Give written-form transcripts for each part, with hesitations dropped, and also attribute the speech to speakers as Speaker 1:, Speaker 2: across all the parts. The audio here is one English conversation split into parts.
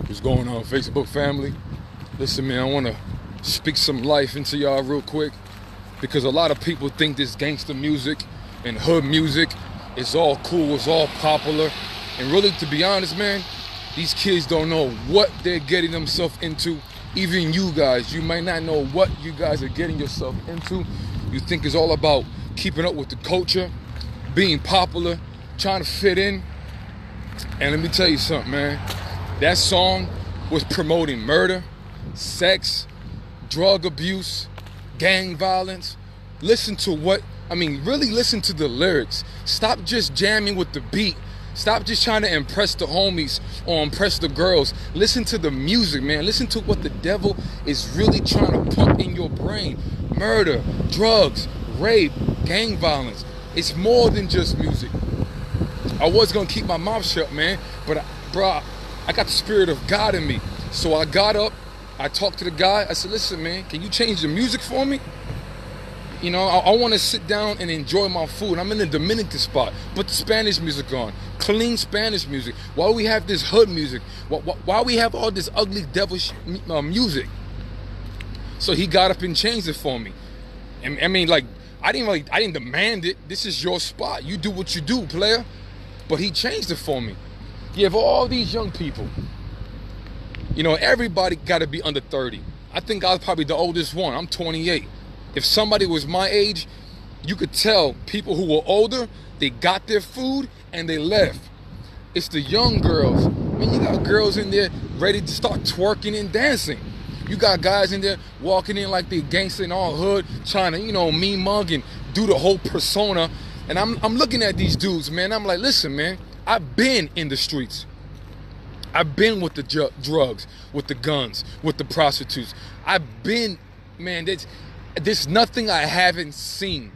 Speaker 1: What's going on, Facebook family? Listen, man, I want to speak some life into y'all real quick because a lot of people think this gangster music and hood music is all cool, it's all popular. And really, to be honest, man, these kids don't know what they're getting themselves into. Even you guys, you might not know what you guys are getting yourself into. You think it's all about keeping up with the culture, being popular, trying to fit in. And let me tell you something, man. That song was promoting murder, sex, drug abuse, gang violence. Really listen to the lyrics. Stop just jamming with the beat. Stop just trying to impress the homies or impress the girls. Listen to the music, man. Listen to what the devil is really trying to pump in your brain. Murder, drugs, rape, gang violence. It's more than just music. I was gonna keep my mouth shut, man, but I got the spirit of God in me. So I got up, I talked to the guy, I said, listen, man, can you change the music for me? You know, I want to sit down and enjoy my food. I'm in the Dominican spot. Put the Spanish music on. Clean Spanish music. Why we have this hood music? Why we have all this ugly devilish music? So he got up and changed it for me. And I didn't demand it. This is your spot. You do what you do, player. But he changed it for me. You have all these young people. You know, everybody got to be under 30. I think I was probably the oldest one. I'm 28. If somebody was my age, you could tell people who were older, they got their food and they left. It's the young girls. I mean, you got girls in there ready to start twerking and dancing. You got guys in there walking in like they gangster and all hood, trying to, mean mug and do the whole persona. And I'm looking at these dudes, man. I'm like, listen, man, I've been in the streets. I've been with the drugs, with the guns, with the prostitutes. I've been, man, there's nothing I haven't seen.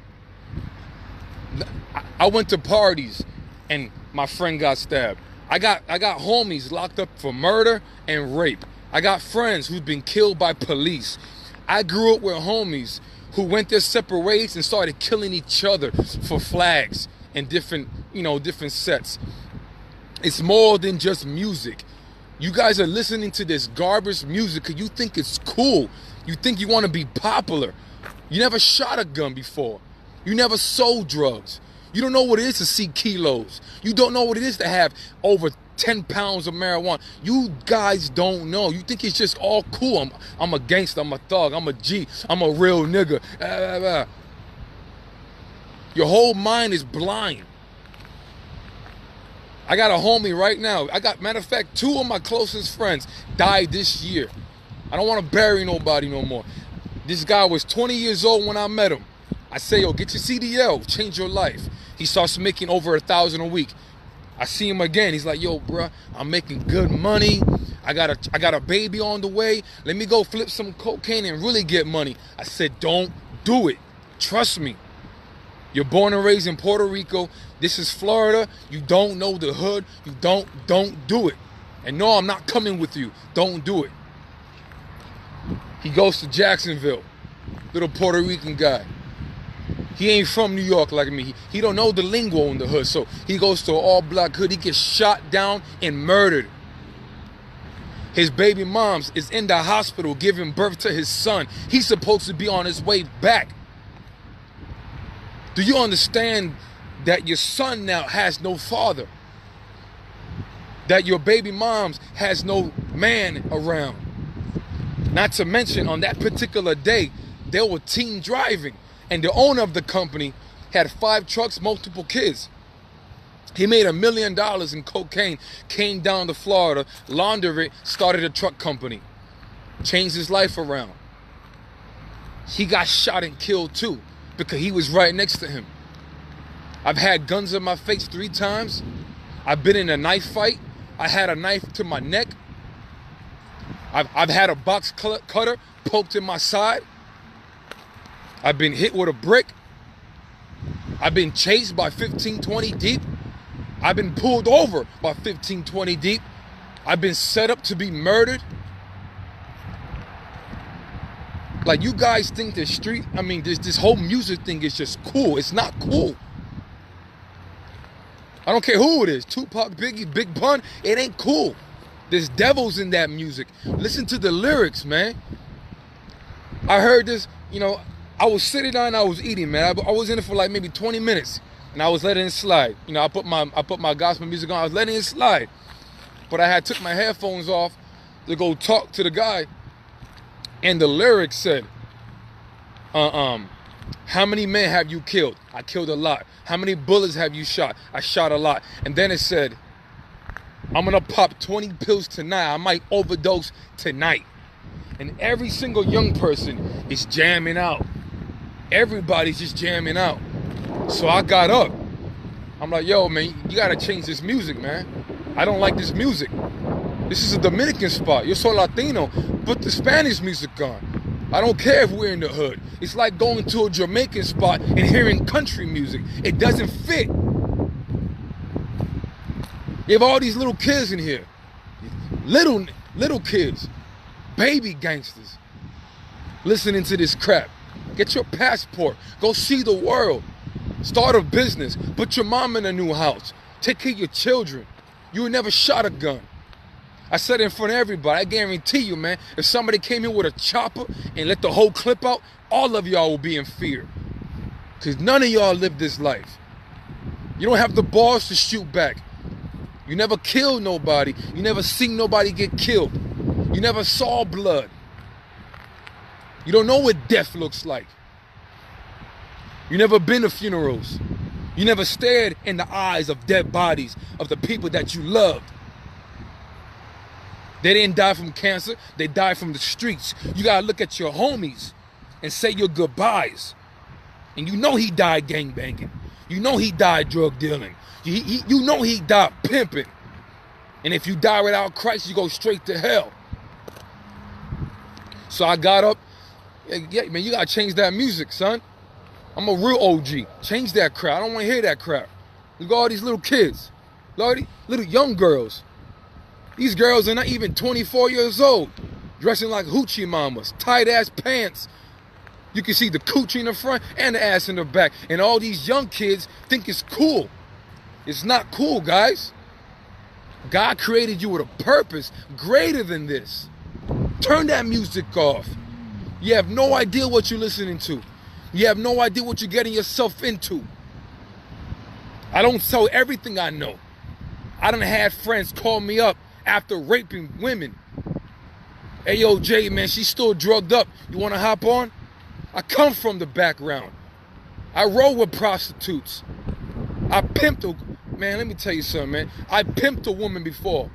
Speaker 1: I went to parties and my friend got stabbed. I got homies locked up for murder and rape. I got friends who've been killed by police. I grew up with homies who went their separate ways and started killing each other for flags and different sets. It's more than just music. You guys are listening to this garbage music because you think it's cool. You think you want to be popular. You never shot a gun before. You never sold drugs. You don't know what it is to see kilos. You don't know what it is to have over 10 pounds of marijuana. You guys don't know. You think it's just all cool. I'm a gangster. I'm a thug. I'm a G. I'm a real nigga. Your whole mind is blind. I got a homie right now. Matter of fact, 2 of my closest friends died this year. I don't want to bury nobody no more. This guy was 20 years old when I met him. I say, yo, get your CDL, change your life. He starts making over $1,000 a week. I see him again. He's like, yo, bro, I'm making good money. I got a baby on the way. Let me go flip some cocaine and really get money. I said, don't do it. Trust me. You're born and raised in Puerto Rico. This is Florida. You don't know the hood. You don't do it. And no, I'm not coming with you. Don't do it. He goes to Jacksonville, little Puerto Rican guy. He ain't from New York like me. He don't know the lingo in the hood. So he goes to an all-black hood. He gets shot down and murdered. His baby mom's is in the hospital giving birth to his son. He's supposed to be on his way back. Do you understand that your son now has no father? That your baby mom's has no man around? Not to mention, on that particular day, they were team driving. And the owner of the company had 5 trucks, multiple kids. He made $1 million in cocaine, came down to Florida, laundered it, started a truck company. Changed his life around. He got shot and killed too, because he was right next to him. I've had guns in my face 3 times. I've been in a knife fight. I had a knife to my neck. I've had a box cutter poked in my side. I've been hit with a brick. I've been chased by 15, 20 deep. I've been pulled over by 15, 20 deep. I've been set up to be murdered. Like, you guys think the street, this whole music thing is just cool. It's not cool. I don't care who it is. Tupac, Biggie, Big Pun. It ain't cool. There's devils in that music. Listen to the lyrics, man. I heard this, I was sitting down, I was eating, man. I was in it for like maybe 20 minutes, and I was letting it slide. I put my gospel music on. I was letting it slide, but I had took my headphones off to go talk to the guy, and the lyrics said, how many men have you killed? I killed a lot. How many bullets have you shot? I shot a lot. And then it said, I'm gonna pop 20 pills tonight. I might overdose tonight. And every single young person is jamming out. Everybody's just jamming out. So I got up. I'm like, yo, man, you gotta change this music, man. I don't like this music. This is a Dominican spot. You're so Latino. Put the Spanish music on. I don't care if we're in the hood. It's like going to a Jamaican spot and hearing country music. It doesn't fit. You have all these little kids in here. Little kids. Baby gangsters. Listening to this crap. Get your passport. Go see the world. Start a business. Put your mom in a new house. Take care of your children. You never shot a gun. I said it in front of everybody. I guarantee you, man, if somebody came in with a chopper and let the whole clip out, all of y'all will be in fear. Because none of y'all live this life. You don't have the balls to shoot back. You never killed nobody. You never seen nobody get killed. You never saw blood. You don't know what death looks like. You never been to funerals. You never stared in the eyes of dead bodies of the people that you loved. They didn't die from cancer. They died from the streets. You gotta look at your homies and say your goodbyes. And you know he died gangbanging. You know he died drug dealing. You know he died pimping. And if you die without Christ, you go straight to hell. So I got up. Yeah, man, you gotta change that music, son. I'm a real OG. Change that crap. I don't want to hear that crap. Look at all these little kids. Little young girls. These girls are not even 24 years old. Dressing like hoochie mamas. Tight ass pants. You can see the coochie in the front and the ass in the back. And all these young kids think it's cool. It's not cool, guys. God created you with a purpose greater than this. Turn that music off. You have no idea what you're listening to. You have no idea what you're getting yourself into. I don't tell everything I know. I done had friends call me up after raping women. Hey, yo, Jay, man, she's still drugged up. You want to hop on? I come from the background. I roll with prostitutes. I pimped a... Man, let me tell you something, man. I pimped a woman before.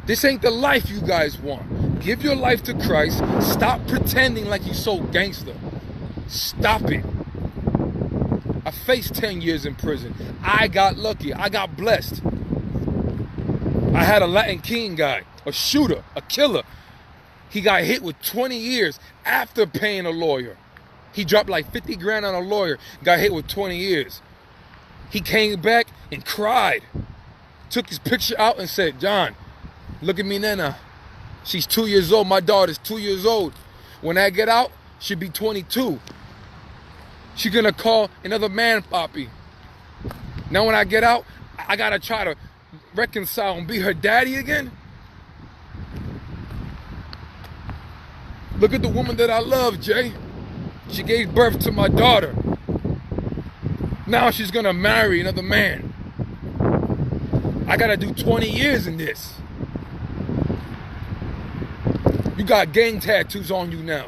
Speaker 1: This ain't the life you guys want. Give your life to Christ. Stop pretending like you so gangster. Stop it. I faced 10 years in prison. I got lucky. I got blessed. I had a Latin King guy, a shooter, a killer. He got hit with 20 years after paying a lawyer. He dropped like 50 grand on a lawyer, got hit with 20 years. He came back and cried. Took his picture out and said, John, look at me now. She's 2 years old. My daughter's 2 years old. When I get out, she'll be 22. She's gonna call another man Poppy. Now when I get out, I gotta try to reconcile and be her daddy again. Look at the woman that I love, Jay. She gave birth to my daughter. Now she's gonna marry another man. I gotta do 20 years in this. You got gang tattoos on you now.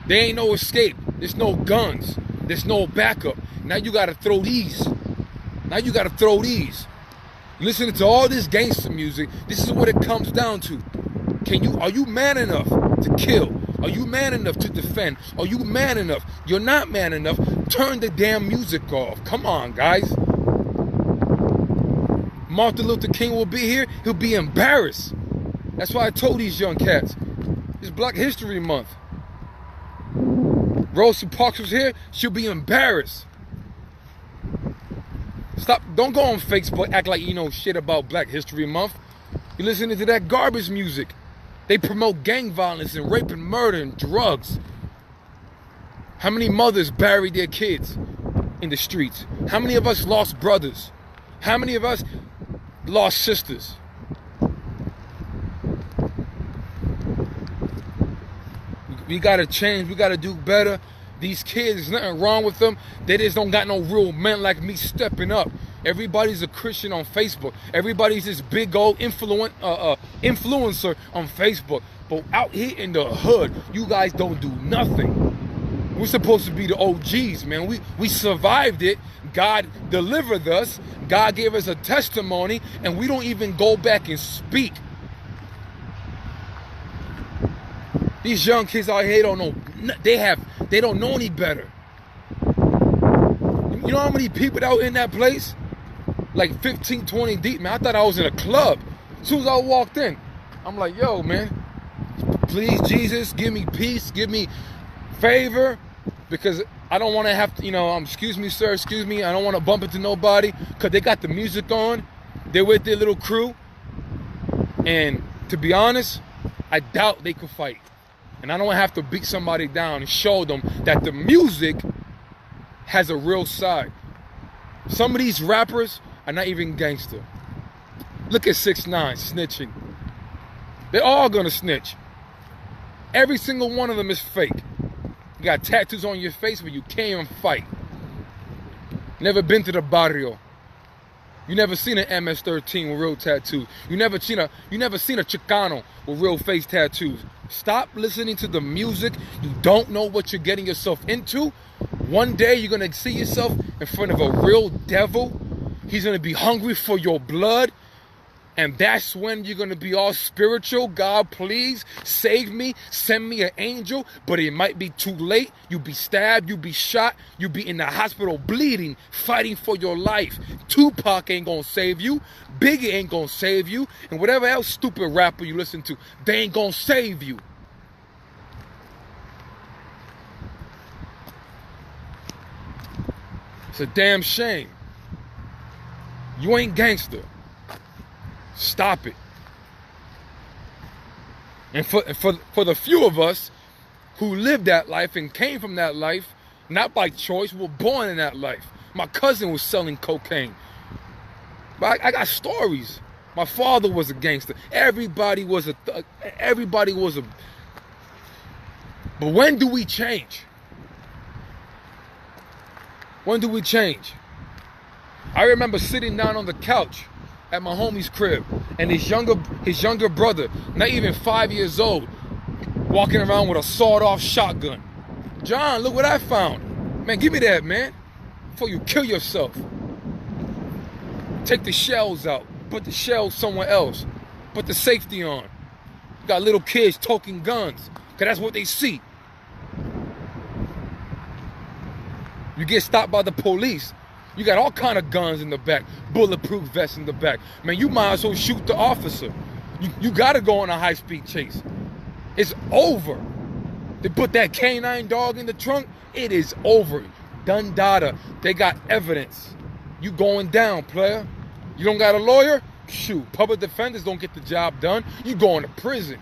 Speaker 1: There ain't no escape. There's no guns. There's no backup. Now you gotta throw these. Now you gotta throw these. Listening to all this gangster music, this is what it comes down to. Are you man enough to kill? Are you man enough to defend? Are you man enough? You're not man enough. Turn the damn music off. Come on, guys. Martin Luther King will be here. He'll be embarrassed. That's why I told these young cats. It's Black History Month. Rosa Parks was here. She'll be embarrassed. Stop. Don't go on Facebook, act like you know shit about Black History Month. You're listening to that garbage music. They promote gang violence and rape and murder and drugs. How many mothers buried their kids in the streets? How many of us lost brothers? How many of us lost sisters? We gotta change. We gotta do better. These kids, there's nothing wrong with them. They just don't got no real men like me stepping up. Everybody's a Christian on Facebook. Everybody's this big old influencer on Facebook. But out here in the hood, you guys don't do nothing. We're supposed to be the OGs, man. We survived it. God delivered us. God gave us a testimony, and we don't even go back and speak. These young kids out here don't know. They don't know any better. You know how many people out in that place? Like 15, 20 deep, man. I thought I was in a club. As soon as I walked in, I'm like, yo, man, please, Jesus, give me peace, give me favor, because I don't want to have to, excuse me, sir, excuse me, I don't want to bump into nobody, because they got the music on. They're with their little crew. And to be honest, I doubt they could fight. And I don't have to beat somebody down and show them that the music has a real side. Some of these rappers are not even gangster. Look at 6ix9ine snitching. They're all gonna snitch. Every single one of them is fake. You got tattoos on your face, but you can't even fight. Never been to the barrio. You never seen an MS-13 with real tattoos. You never seen a Chicano with real face tattoos. Stop listening to the music. You don't know what you're getting yourself into. One day you're gonna see yourself in front of a real devil. He's gonna be hungry for your blood. And that's when you're going to be all spiritual. God, please save me. Send me an angel. But it might be too late. You'll be stabbed. You'll be shot. You'll be in the hospital bleeding, fighting for your life. Tupac ain't going to save you. Biggie ain't going to save you. And whatever else stupid rapper you listen to, they ain't going to save you. It's a damn shame. You ain't gangster. Stop it. And for the few of us who lived that life and came from that life, not by choice, we were born in that life. My cousin was selling cocaine. But I got stories. My father was a gangster. Everybody was a thug. Everybody was a... But when do we change? When do we change? I remember sitting down on the couch at my homie's crib, and his younger brother, not even 5 years old, walking around with a sawed-off shotgun. John, look what I found. Man, give me that, man, before you kill yourself. Take the shells out. Put the shells somewhere else. Put the safety on. You got little kids toting guns, because that's what they see. You get stopped by the police, you got all kind of guns in the back, bulletproof vests in the back. Man, you might as well shoot the officer. You got to go on a high-speed chase. It's over. They put that canine dog in the trunk, it is over. Done data. They got evidence. You going down, player. You don't got a lawyer? Shoot, public defenders don't get the job done. You going to prison.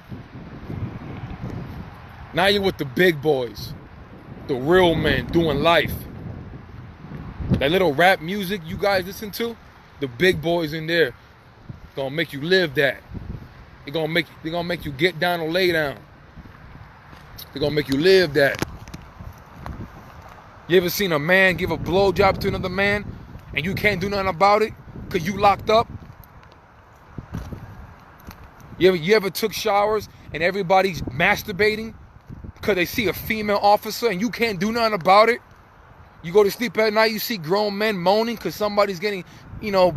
Speaker 1: Now you're with the big boys, the real men doing life. That little rap music you guys listen to, the big boys in there gonna make you live that. They're gonna make you get down or lay down. They're gonna make you live that. You ever seen a man give a blowjob to another man and you can't do nothing about it because you locked up? You ever took showers and everybody's masturbating because they see a female officer and you can't do nothing about it? You go to sleep at night, you see grown men moaning because somebody's getting,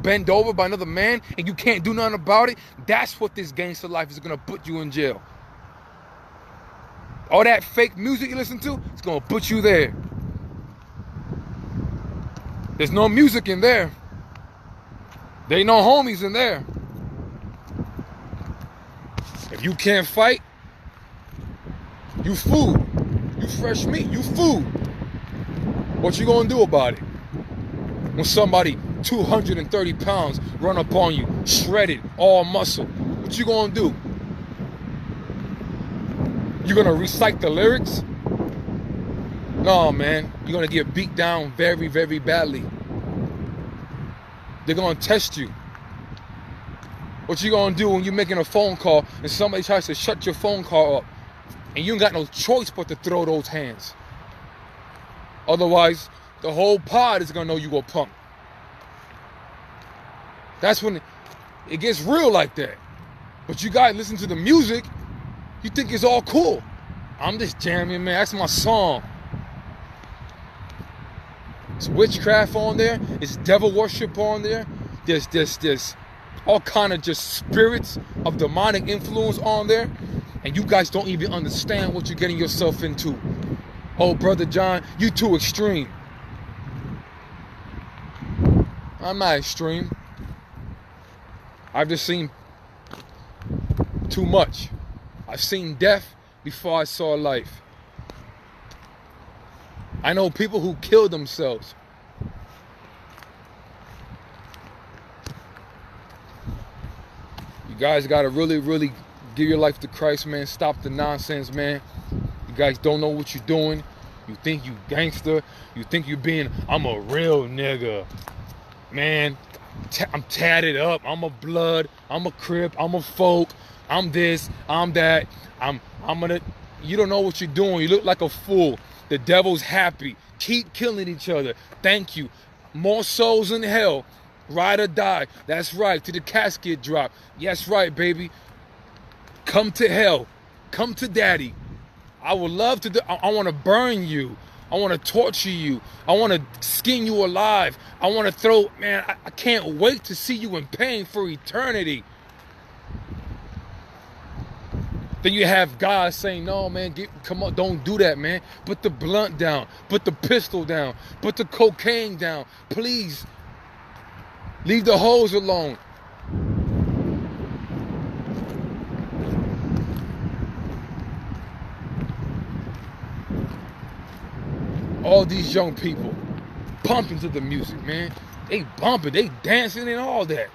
Speaker 1: bent over by another man and you can't do nothing about it? That's what this gangster life is going to put you in jail. All that fake music you listen to, it's going to put you there. There's no music in there. There ain't no homies in there. If you can't fight, you food. You fresh meat, you food. What you gonna do about it? When somebody 230 pounds run up on you, shredded, all muscle, what you gonna do? You gonna recite the lyrics? No, man. You're gonna get beat down very, very badly. They're gonna test you. What you gonna do when you're making a phone call and somebody tries to shut your phone call up And you ain't got no choice but to throw those hands. Otherwise, the whole pod is gonna know you a punk. That's when it gets real like that. But you guys listen to the music, you think it's all cool. I'm just jamming, man. That's my song. It's witchcraft on there. It's devil worship on there. There's all kind of just spirits of demonic influence on there. And you guys don't even understand what you're getting yourself into. Oh, Brother John, you too extreme. I'm not extreme. I've just seen too much. I've seen death before I saw life. I know people who killed themselves. You guys gotta really, really give your life to Christ, man. Stop the nonsense, man. You guys don't know what you're doing. You think you gangster. You think you being, I'm a real nigga. Man, I'm tatted up. I'm a blood. I'm a Crip. I'm a folk. I'm this. I'm that. I'm gonna, you don't know what you're doing. You look like a fool. The devil's happy. Keep killing each other. Thank you. More souls in hell. Ride or die. That's right. To the casket drop. Yes, right, baby. Come to hell. Come to daddy. I would love to do, I want to burn you. I want to torture you. I want to skin you alive. I want to throw, man, I can't wait to see you in pain for eternity. Then you have God saying, no, man, come on, don't do that, man. Put the blunt down. Put the pistol down. Put the cocaine down. Please. Leave the hoes alone. All these young people pumping to the music, man. They bumping, they dancing and all that.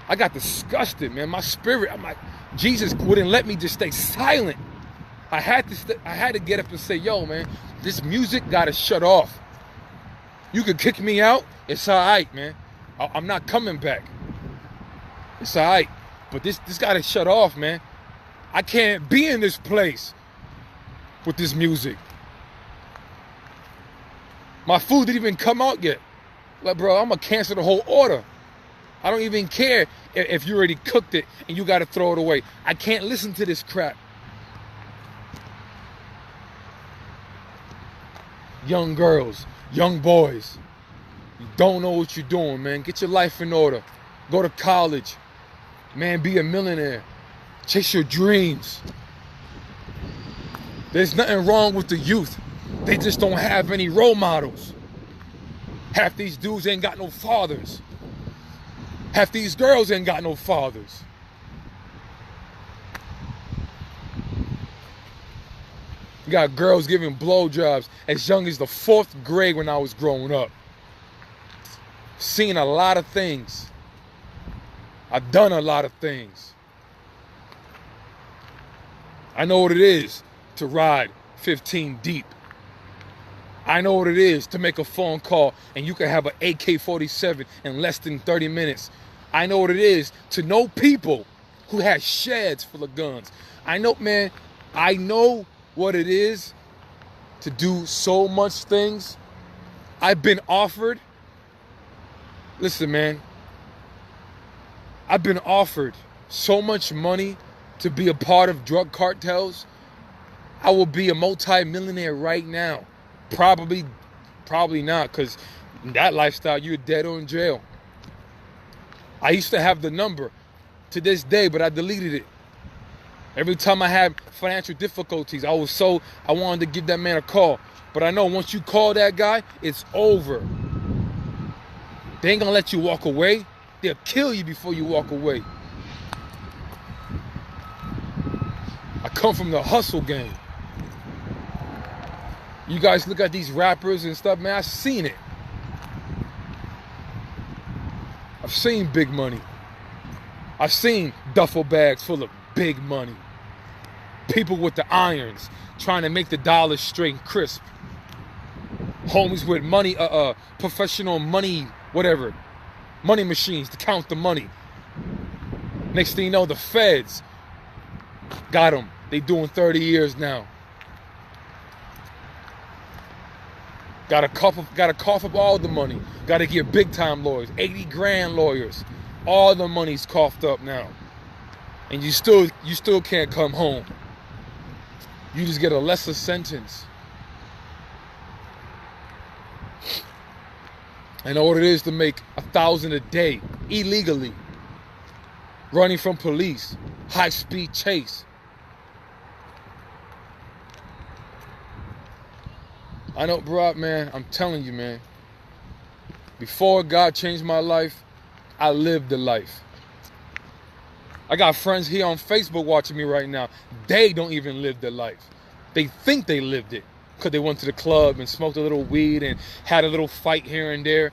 Speaker 1: I got disgusted, man. My spirit, I'm like, Jesus wouldn't let me just stay silent. I had to get up and say, yo, man, this music gotta shut off. You could kick me out, it's all right, man. I'm not coming back. It's all right, but this gotta shut off, man. I can't be in this place with this music. My food didn't even come out yet. Like, bro, I'm gonna cancel the whole order. I don't even care if you already cooked it and you gotta throw it away. I can't listen to this crap. Young girls, young boys, you don't know what you're doing, man. Get your life in order. Go to college. Man, be a millionaire. Chase your dreams. There's nothing wrong with the youth. They just don't have any role models. Half these dudes ain't got no fathers. Half these girls ain't got no fathers. You got girls giving blowjobs as young as the 4th grade when I was growing up. Seen a lot of things. I've done a lot of things. I know what it is to ride 15 deep. I know what it is to make a phone call and you can have an AK-47 in less than 30 minutes. I know what it is to know people who have sheds full of guns. I know, man, I know what it is to do so much things. I've been offered, listen, man, I've been offered so much money to be a part of drug cartels. I will be a multi-millionaire right now. Probably not, because in that lifestyle, you're dead or in jail. I used to have the number to this day, but I deleted it. Every time I had financial difficulties, I wanted to give that man a call. But I know once you call that guy, it's over. They ain't gonna let you walk away. They'll kill you before you walk away. I come from the hustle game. You guys look at these rappers and stuff, man, I've seen it. I've seen big money. I've seen duffel bags full of big money. People with the irons trying to make the dollars straight and crisp. Homies with money, professional money, whatever. Money machines to count the money. Next thing you know, the feds got them They doing 30 years now. Gotta cough up all the money. Gotta get big time lawyers, 80 grand lawyers. All the money's coughed up now. And you still can't come home. You just get a lesser sentence. I know what it is to make $1,000 a day illegally. Running from police, high-speed chase. I know, bro, man, I'm telling you, man. Before God changed my life, I lived the life. I got friends here on Facebook watching me right now. They don't even live the life. They think they lived it because they went to the club and smoked a little weed and had a little fight here and there.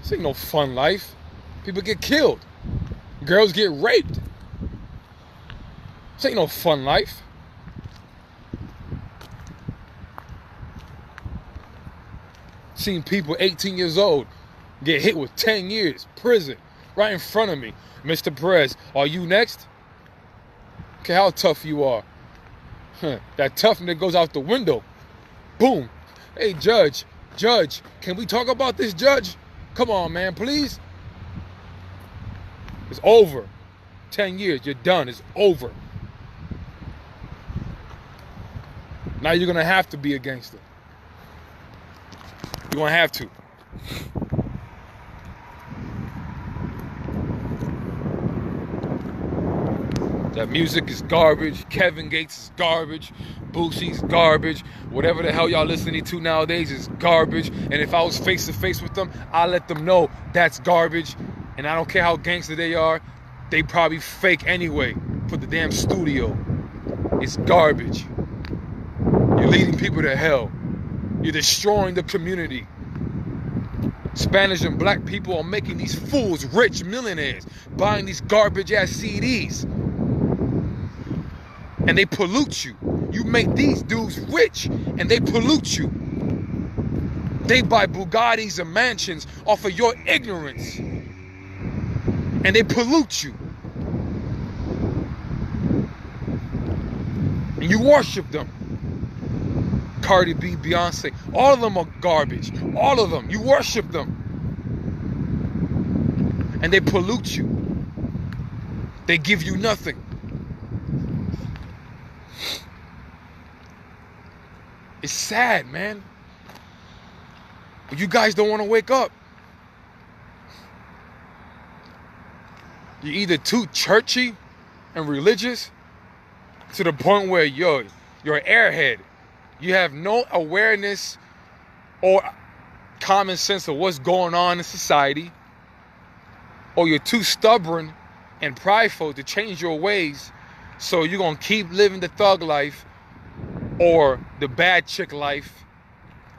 Speaker 1: This ain't no fun life. People get killed. Girls get raped. This ain't no fun life. Seen people 18 years old get hit with 10 years prison right in front of me. Mr. Perez, are you next? Okay, how tough you are. That toughness goes out the window. Boom. Hey, judge, can we talk about this, judge? Come on, man, please. It's over. 10 years, you're done. It's over. Now you're going to have to be a gangster. You're going to have to. That music is garbage. Kevin Gates is garbage. Boosie's garbage. Whatever the hell y'all listening to nowadays is garbage. And if I was face to face with them, I'll let them know that's garbage. And I don't care how gangster they are, they probably fake anyway for the damn studio. It's garbage. You're leading people to hell. You're destroying the community. Spanish and black people are making these fools rich millionaires, buying these garbage ass CDs. And they pollute you. You make these dudes rich and they pollute you. They buy Bugattis and mansions off of your ignorance. And they pollute you. And you worship them. Cardi B, Beyonce, all of them are garbage. All of them. You worship them. And they pollute you. They give you nothing. It's sad, man. But you guys don't want to wake up. You're either too churchy and religious to the point where you're an airhead. You have no awareness or common sense of what's going on in society. Or you're too stubborn and prideful to change your ways. So you're going to keep living the thug life or the bad chick life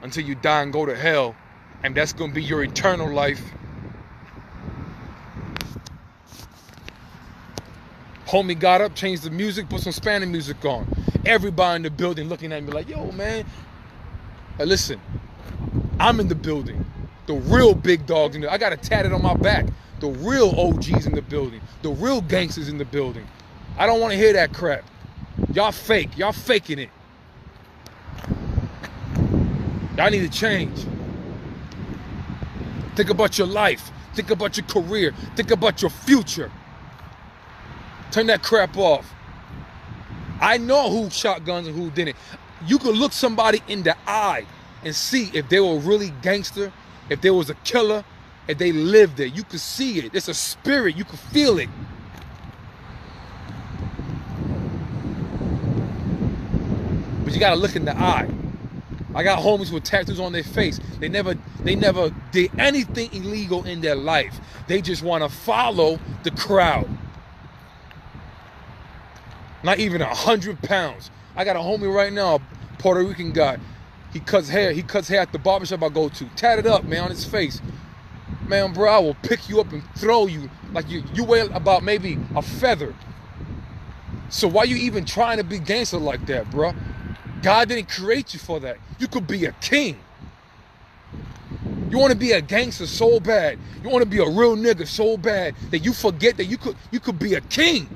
Speaker 1: until you die and go to hell. And that's going to be your eternal life. Homie got up, changed the music, put some Spanish music on. Everybody in the building looking at me like, yo, man. Listen, I'm in the building. The real big dogs in there. I got it tatted on my back. The real OGs in the building. The real gangsters in the building. I don't want to hear that crap. Y'all fake. Y'all faking it. Y'all need to change. Think about your life. Think about your career. Think about your future. Turn that crap off. I know who shot guns and who didn't. You could look somebody in the eye and see if they were really gangster, if there was a killer, if they lived there. You could see it. It's a spirit. You could feel it. But you gotta look in the eye. I got homies with tattoos on their face. They never did anything illegal in their life. They just want to follow the crowd. Not even 100 pounds. I got a homie right now, a Puerto Rican guy. He cuts hair. He cuts hair at the barbershop I go to. Tatted up, man, on his face. Man, bro, I will pick you up and throw you like you weigh about maybe a feather. So why you even trying to be gangster like that, bro? God didn't create you for that. You could be a king. You want to be a gangster so bad. You want to be a real nigga so bad that you forget that you could be a king.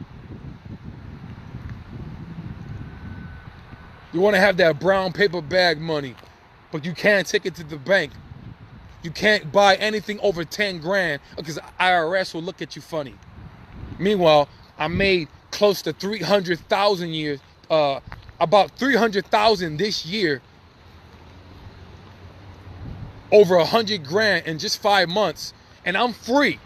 Speaker 1: You want to have that brown paper bag money, but you can't take it to the bank. You can't buy anything over 10 grand because IRS will look at you funny. Meanwhile, I made close to 300,000 years, about 300,000 this year, over 100 grand in just 5 months, and I'm free.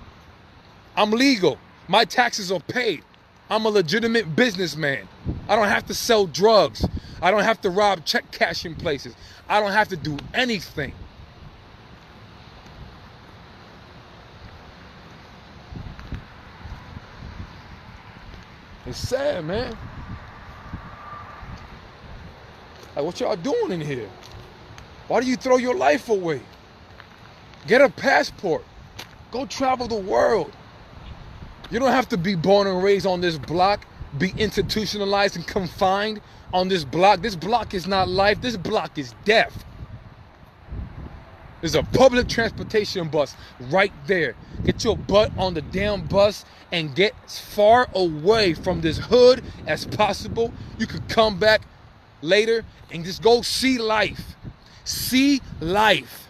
Speaker 1: I'm legal. My taxes are paid. I'm a legitimate businessman. I don't have to sell drugs. I don't have to rob check cashing places. I don't have to do anything. It's sad, man. Like, what y'all doing in here? Why do you throw your life away? Get a passport. Go travel the world. You don't have to be born and raised on this block, be institutionalized and confined on this block. This block is not life. This block is death. There's a public transportation bus right there. Get your butt on the damn bus and get as far away from this hood as possible. You could come back later and just go see life. See life.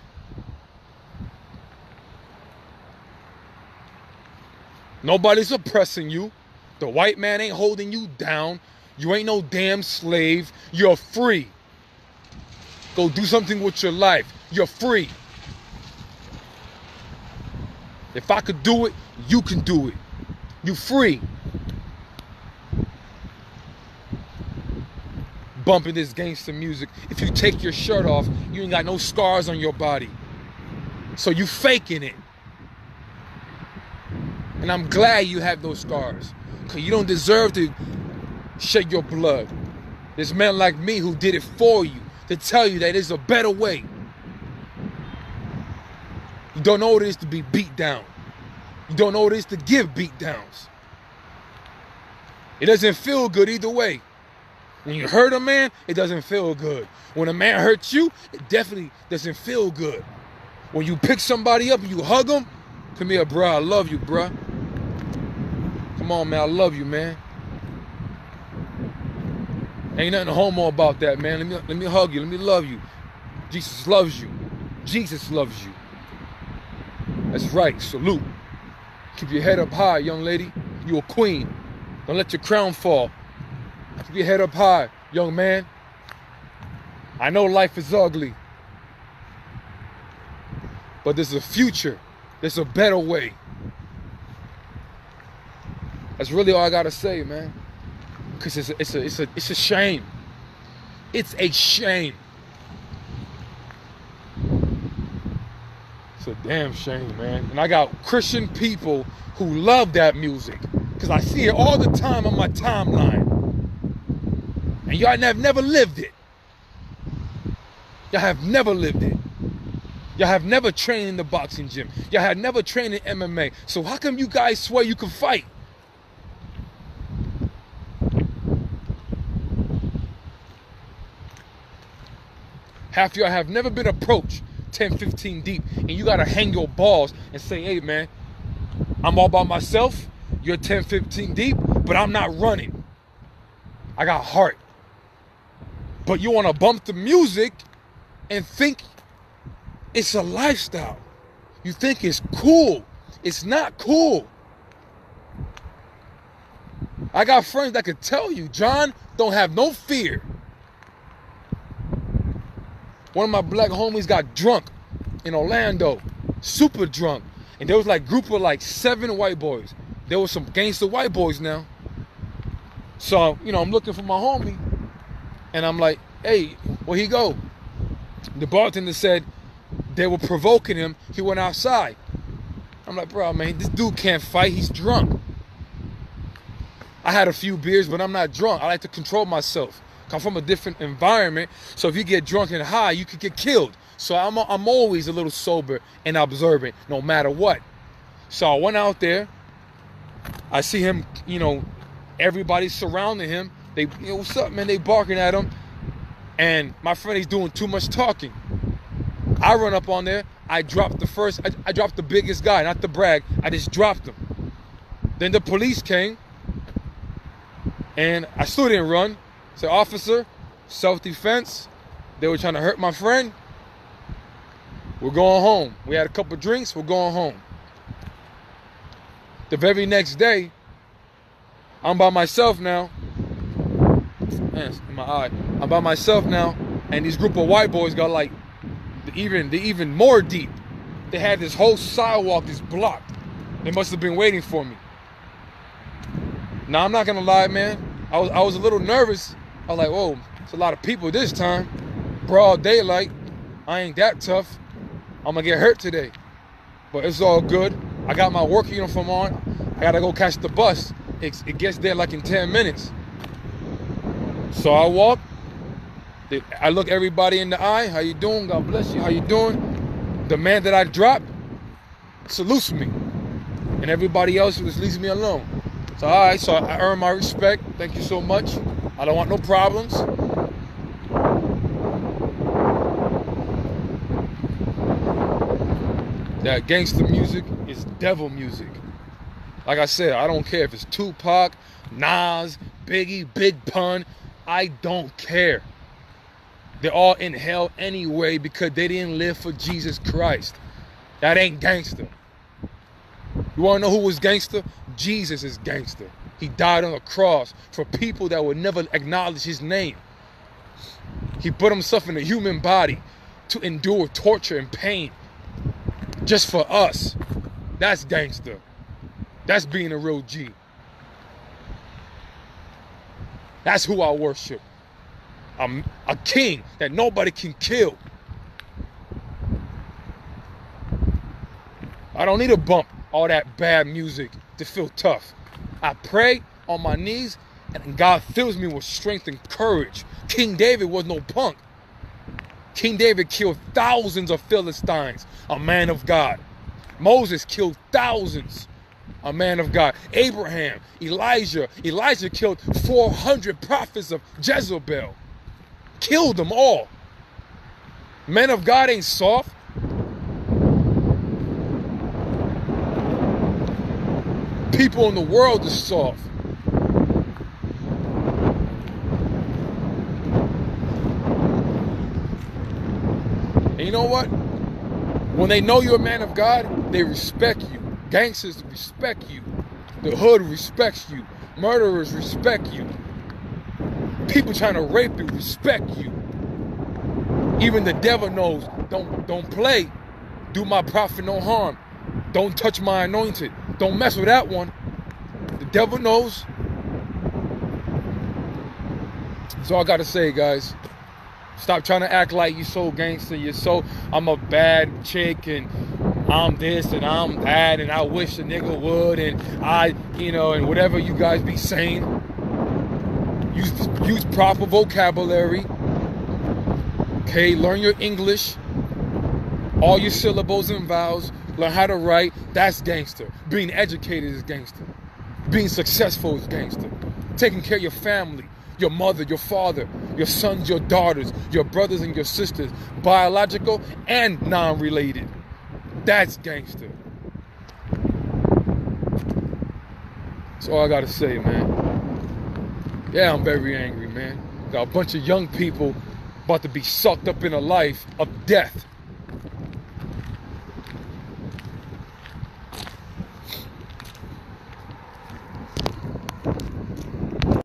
Speaker 1: Nobody's oppressing you. The white man ain't holding you down. You ain't no damn slave. You're free. Go do something with your life. You're free. If I could do it, you can do it. You free. Bumping this gangster music. If you take your shirt off, you ain't got no scars on your body. So you faking it. And I'm glad you have those scars. Because you don't deserve to shed your blood. There's men like me who did it for you. To tell you that there's a better way. You don't know what it is to be beat down. You don't know what it is to give beat downs. It doesn't feel good either way. When you hurt a man, it doesn't feel good. When a man hurts you, it definitely doesn't feel good. When you pick somebody up and you hug them, come here, bro, I love you, bro. Come on, man, I love you, man. Ain't nothing homo about that, man. Let me hug you, let me love you. Jesus loves you. Jesus loves you. That's right, salute. Keep your head up high, young lady. You a queen. Don't let your crown fall. Keep your head up high, young man. I know life is ugly, but there's a future. There's a better way. That's really all I gotta say, man. Cause it's a shame. It's a shame. It's a damn shame, man. And I got Christian people who love that music. Cause I see it all the time on my timeline. And y'all have never lived it. Y'all have never lived it. Y'all have never trained in the boxing gym. Y'all have never trained in MMA. So how come you guys swear you can fight? Half y'all have never been approached 10, 15 deep, and you gotta hang your balls and say, hey man, I'm all by myself, you're 10, 15 deep, but I'm not running. I got heart. But you wanna bump the music and think it's a lifestyle. You think it's cool. It's not cool. I got friends that could tell you, John, don't have no fear. One of my black homies got drunk in Orlando, super drunk. And there was like a group of like 7 white boys. There was some gangster white boys now. So, you know, I'm looking for my homie. And I'm like, hey, where he go? The bartender said they were provoking him. He went outside. I'm like, bro, man, this dude can't fight. He's drunk. I had a few beers, but I'm not drunk. I like to control myself. I'm from a different environment, so if you get drunk and high, you could get killed. So I'm always a little sober and observant, no matter what. So I went out there. I see him, you know, everybody surrounding him. They, you know, what's up, man? They barking at him. And my friend, he's doing too much talking. I run up on there. I dropped I dropped the biggest guy, not to brag. I just dropped him. Then the police came, and I still didn't run. Said, officer, Self-defense. They were trying to hurt my friend. We're going home. We had a couple drinks. We're going home. The very next day, I'm by myself now. Man, it's in my eye. I'm by myself now, and these group of white boys got like, even more deep. They had this whole sidewalk is blocked. They must have been waiting for me. Now I'm not gonna lie, man. I was a little nervous. I was like, whoa, it's a lot of people this time. Broad daylight. I ain't that tough. I'm gonna get hurt today. But it's all good. I got my work uniform on. I gotta go catch the bus. It gets there like in 10 minutes. So I walk. I look everybody in the eye. How you doing? God bless you. How you doing? The man that I dropped salutes me. And everybody else just leaves me alone. So all right, so I earn my respect. Thank you so much. I don't want no problems. That gangster music is devil music. Like I said, I don't care if it's Tupac, Nas, Biggie, Big Pun. I don't care. They're all in hell anyway because they didn't live for Jesus Christ. That ain't gangster. You want to know who was gangster? Jesus is gangster. He died on the cross for people that would never acknowledge his name. He put himself in a human body to endure torture and pain just for us. That's gangster. That's being a real G. That's who I worship. I'm a king that nobody can kill. I don't need to bump all that bad music to feel tough. I pray on my knees and God fills me with strength and courage. King David was no punk. King David killed thousands of Philistines, a man of God. Moses killed thousands, a man of God. Abraham, Elijah killed 400 prophets of Jezebel. Killed them all. Men of God ain't soft. People in the world is soft. And you know what? When they know you're a man of God, they respect you. Gangsters respect you. The hood respects you. Murderers respect you. People trying to rape you respect you. Even the devil knows, don't play. Do my prophet no harm. Don't touch my anointed. Don't mess with that one. The devil knows. That's all I got to say, guys. Stop trying to act like you so gangster. I'm a bad chick and I'm this and I'm that and I wish a nigga would and and whatever you guys be saying. Use proper vocabulary. Okay, learn your English. All your syllables and vowels. Learn how to write. That's gangster. Being educated is gangster. Being successful is gangster. Taking care of your family, your mother, your father, your sons, your daughters, your brothers and your sisters, biological and non-related. That's gangster. That's all I gotta say, man. Yeah, I'm very angry, man. Got a bunch of young people about to be sucked up in a life of death.